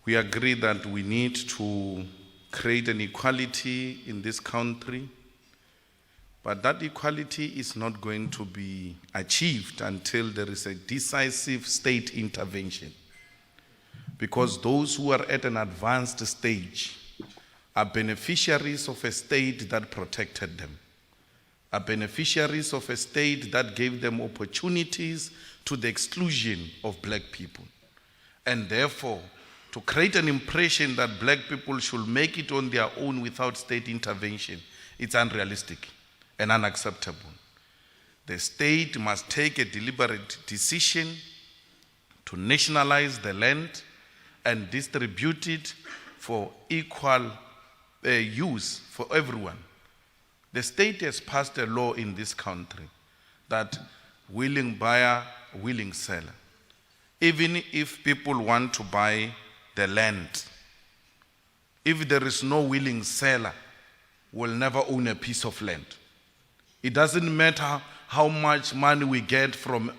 We agree that we need to create an equality in this country, but that equality is not going to be achieved until there is a decisive state intervention. Because those who are at an advanced stage are beneficiaries of a state that protected them, are beneficiaries of a state that gave them opportunities to the exclusion of black people. And therefore, to create an impression that black people should make it on their own without state intervention, it's unrealistic and unacceptable. The state must take a deliberate decision to nationalize the land and distribute it for equal use for everyone. The state has passed a law in this country that willing buyer, willing seller. Even if people want to buy the land, if there is no willing seller, will never own a piece of land. It doesn't matter how much money we get from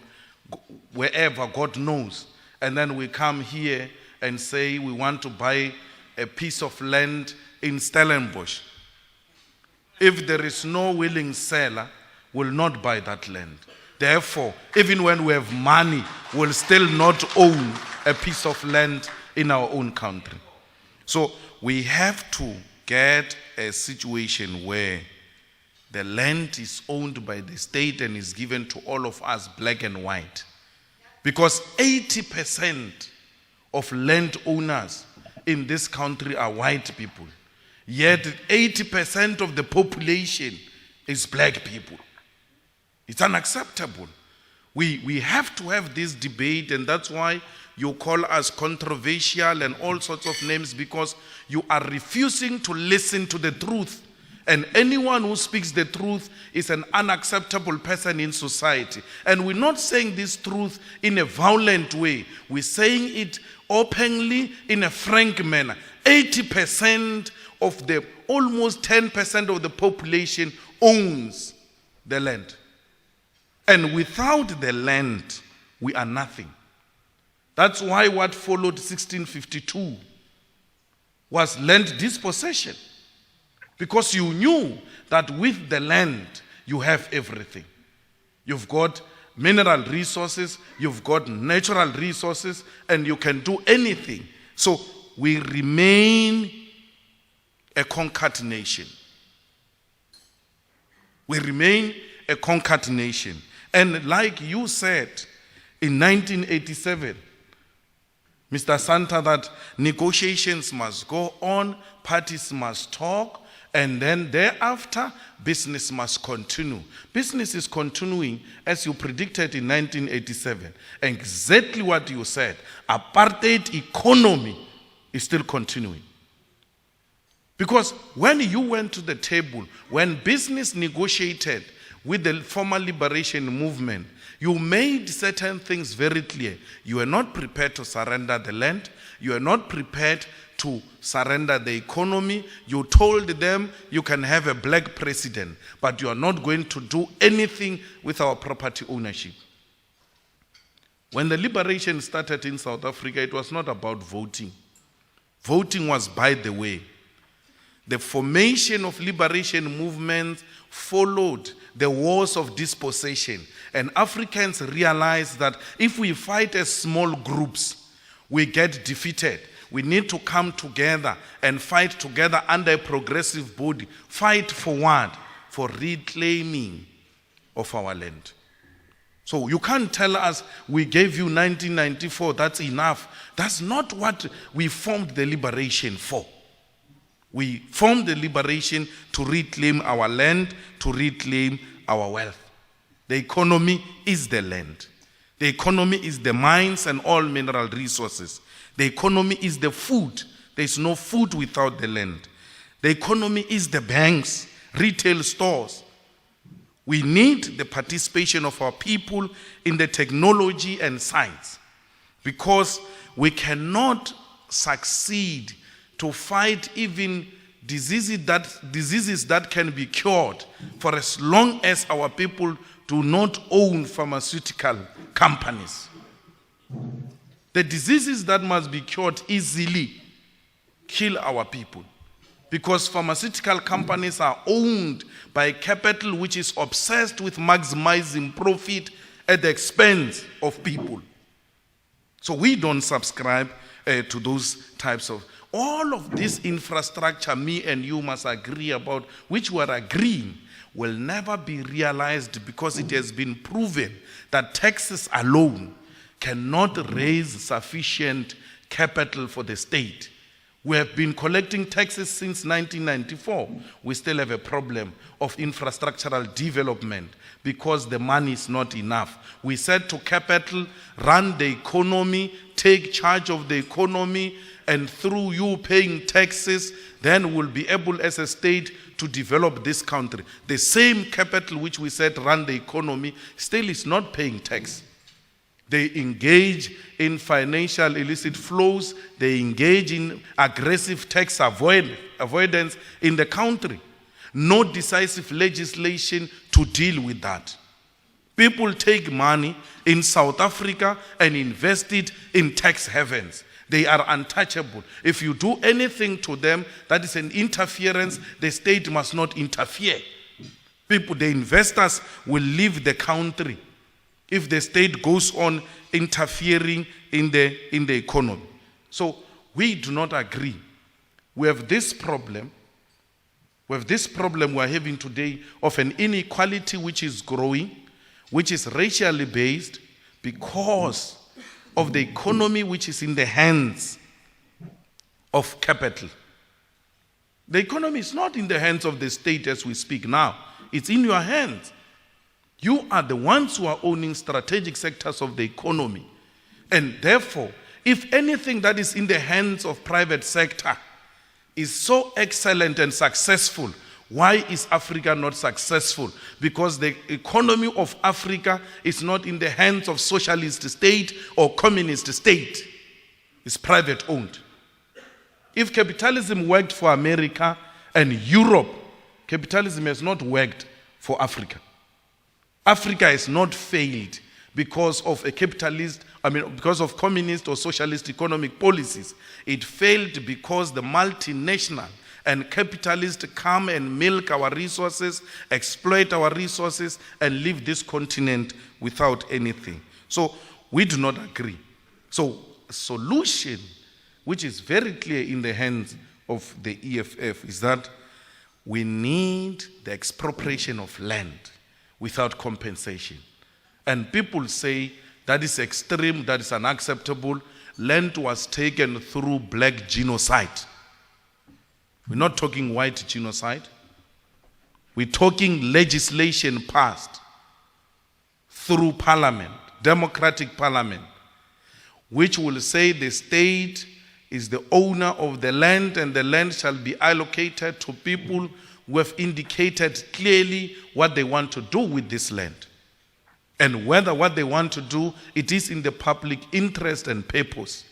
wherever, God knows, and then we come here and say we want to buy a piece of land in Stellenbosch. If there is no willing seller, we'll not buy that land. Therefore, even when we have money, we'll still not own a piece of land in our own country. So we have to get a situation where the land is owned by the state and is given to all of us, black and white. Because 80% of landowners in this country are white people. Yet 80% of the population is black people. It's unacceptable. We have to have this debate, and that's why you call us controversial and all sorts of names, because you are refusing to listen to the truth. And anyone who speaks the truth is an unacceptable person in society. And we're not saying this truth in a violent way. We're saying it openly in a frank manner. 80% of the almost 10% of the population owns the land. And without the land, we are nothing. That's why what followed 1652 was land dispossession. Because you knew that with the land, you have everything. You've got mineral resources, you've got natural resources, and you can do anything. So we remain a conquered nation. We remain a conquered nation. And like you said in 1987, Mr. Santa, that negotiations must go on, parties must talk, and then thereafter, business must continue. Business is continuing as you predicted in 1987. Exactly what you said. Apartheid economy is still continuing. Because when you went to the table, when business negotiated with the former liberation movement, you made certain things very clear. You are not prepared to surrender the land. You are not prepared to surrender the economy. You told them you can have a black president, but you are not going to do anything with our property ownership. When the liberation started in South Africa, it was not about voting. Voting was by the way. The formation of liberation movements followed the wars of dispossession. And Africans realized that if we fight as small groups, we get defeated. We need to come together and fight together under a progressive body. Fight for what? For reclaiming of our land. So you can't tell us we gave you 1994, that's enough. That's not what we formed the liberation for. We formed the liberation to reclaim our land, to reclaim our wealth. The economy is the land. The economy is the mines and all mineral resources. The economy is the food. There is no food without the land. The economy is the banks, retail stores. We need the participation of our people in the technology and science, because we cannot succeed to fight even diseases that can be cured for as long as our people do not own pharmaceutical companies. The diseases that must be cured easily kill our people, because pharmaceutical companies are owned by capital which is obsessed with maximizing profit at the expense of people. So we don't subscribe to those types of... All of this infrastructure, me and you must agree about, which we are agreeing, will never be realized, because it has been proven that taxes alone cannot raise sufficient capital for the state. We have been collecting taxes since 1994. We still have a problem of infrastructural development because the money is not enough. We said to capital, run the economy, take charge of the economy, and through you paying taxes, then we'll be able as a state to develop this country. The same capital which we said run the economy still is not paying tax. They engage in financial illicit flows. They engage in aggressive tax avoidance in the country. No decisive legislation to deal with that. People take money in South Africa and invest it in tax havens. They are untouchable. If you do anything to them that is an interference, the state must not interfere. People, the investors will leave the country if the state goes on interfering in the economy. So we do not agree. We have this problem. We have this problem we are having today of an inequality which is growing, which is racially based, because of the economy which is in the hands of capital. The economy is not in the hands of the state as we speak now. It's in your hands. You are the ones who are owning strategic sectors of the economy. And therefore, if anything that is in the hands of private sector is so excellent and successful, why is Africa not successful? Because the economy of Africa is not in the hands of socialist state or communist state. It's private owned. If capitalism worked for America and Europe, capitalism has not worked for Africa. Africa has not failed because of because of communist or socialist economic policies. It failed because the multinational and capitalists come and milk our resources, exploit our resources, and leave this continent without anything. So we do not agree. So a solution, which is very clear in the hands of the EFF, is that we need the expropriation of land without compensation. And people say that is extreme, that is unacceptable. Land was taken through black genocide. We're not talking white genocide. We're talking legislation passed through parliament, democratic parliament, which will say the state is the owner of the land and the land shall be allocated to people who have indicated clearly what they want to do with this land. And whether what they want to do, it is in the public interest and purpose.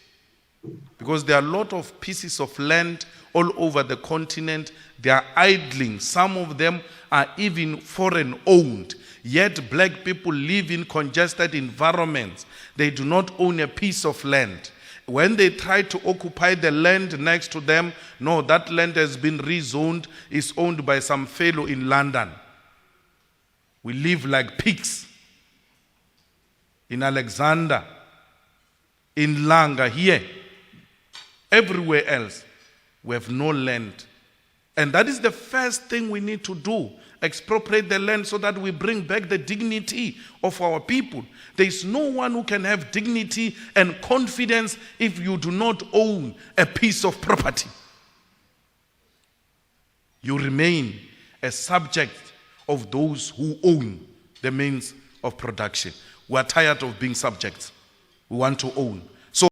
Because there are a lot of pieces of land all over the continent. They are idling. Some of them are even foreign owned. Yet black people live in congested environments. They do not own a piece of land. When they try to occupy the land next to them, no, that land has been rezoned, is owned by some fellow in London. We live like pigs. In Alexander, in Langa, here, everywhere else, we have no land. And that is the first thing we need to do. Expropriate the land so that we bring back the dignity of our people. There is no one who can have dignity and confidence if you do not own a piece of property. You remain a subject of those who own the means of production. We are tired of being subjects. We want to own.